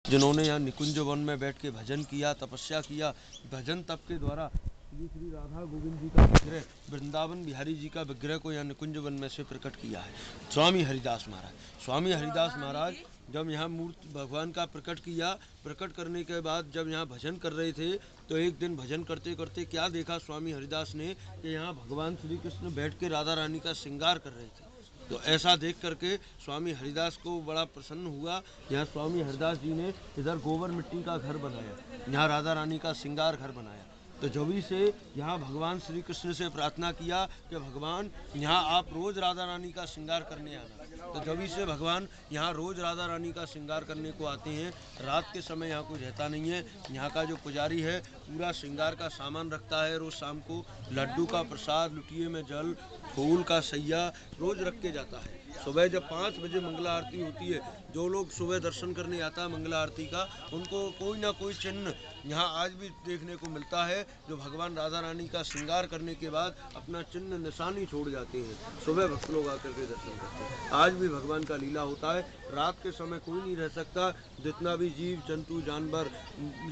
जिन्होंने यहाँ निकुंज वन में बैठ के भजन किया, तपस्या किया। भजन तप के द्वारा श्री राधा गोविंद जी का विग्रह, वृंदावन बिहारी जी का विग्रह को यहाँ निकुंज वन में से प्रकट किया है स्वामी हरिदास महाराज। स्वामी हरिदास महाराज जब यहाँ मूर्ति भगवान का प्रकट किया, प्रकट करने के बाद जब यहाँ भजन कर रहे थे, तो एक दिन भजन करते करते क्या देखा स्वामी हरिदास ने कि यहाँ भगवान श्री कृष्ण बैठ के राधा रानी का श्रृंगार कर रहे थे। तो ऐसा देख करके स्वामी हरिदास को बड़ा प्रसन्न हुआ। यहाँ स्वामी हरिदास जी ने इधर गोबर मिट्टी का घर बनाया, यहाँ राधा रानी का श्रृंगार घर बनाया। तो जभी से यहाँ भगवान श्री कृष्ण से प्रार्थना किया कि भगवान यहाँ आप रोज़ राधा रानी का श्रृंगार करने आना। तो जभी से भगवान यहाँ रोज़ राधा रानी का श्रृंगार करने को आते हैं। रात के समय यहाँ कोई रहता नहीं है। यहाँ का जो पुजारी है पूरा श्रृंगार का सामान रखता है। रोज़ शाम को लड्डू का प्रसाद, लुटिये में जल, फूल का सैया रोज़ रख के जाता है। सुबह जब 5 बजे मंगला आरती होती है, जो लोग सुबह दर्शन करने आता है मंगला आरती का, उनको कोई ना कोई चिन्ह यहाँ आज भी देखने को मिलता है, जो भगवान राधा रानी का श्रृंगार करने के बाद अपना चिन्ह निशानी छोड़ जाते हैं। सुबह भक्त लोग आकर के दर्शन करते हैं। आज भी भगवान का लीला होता है। रात के समय कोई नहीं रह सकता। जितना भी जीव जंतु जानवर,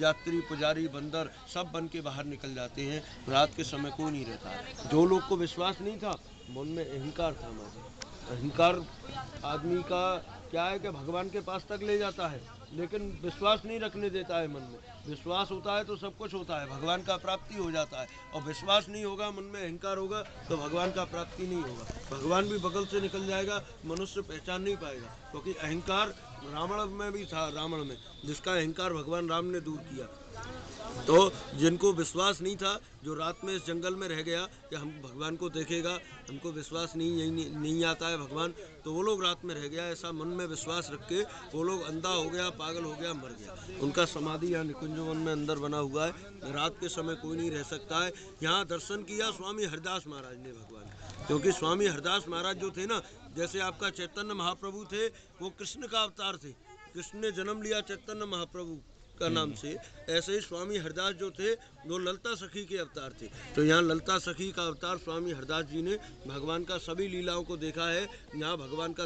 यात्री, पुजारी, बंदर सब बन के बाहर निकल जाते हैं। रात के समय कोई नहीं रहता। जो लोग को विश्वास नहीं था, मन में अहंकार था। अहंकार आदमी का क्या है कि भगवान के पास तक ले जाता है, लेकिन विश्वास नहीं रखने देता है मन में। विश्वास होता है तो सब कुछ होता है, भगवान का प्राप्ति हो जाता है। और विश्वास नहीं होगा, मन में अहंकार होगा, तो भगवान का प्राप्ति नहीं होगा। भगवान भी बगल से निकल जाएगा, मनुष्य पहचान नहीं पाएगा। क्योंकि अहंकार रावण में भी था, रावण में जिसका अहंकार भगवान राम ने दूर किया। तो जिनको विश्वास नहीं था, जो रात में इस जंगल में रह गया कि हम भगवान को देखेगा, हमको विश्वास नहीं आता है भगवान, तो वो लोग रात में रह गया। ऐसा मन में विश्वास रख के वो लोग अंधा हो गया, पागल हो गया, मर गया। उनका समाधि यहाँ निकुंज वन में अंदर बना हुआ है। रात के समय कोई नहीं रह सकता है। यहाँ दर्शन किया स्वामी हरिदास महाराज ने भगवान, क्योंकि स्वामी हरिदास महाराज जो थे ना, जैसे आपका चैतन्य महाप्रभु थे, वो कृष्ण का अवतार थे। कृष्ण ने जन्म लिया चैतन्य महाप्रभु का नाम से, ऐसे ही स्वामी हरिदास जो थे वो ललता सखी के अवतार थे। तो यहाँ ललता सखी का अवतार स्वामी हरिदास जी ने भगवान का सभी लीलाओं को देखा है। यहाँ भगवान का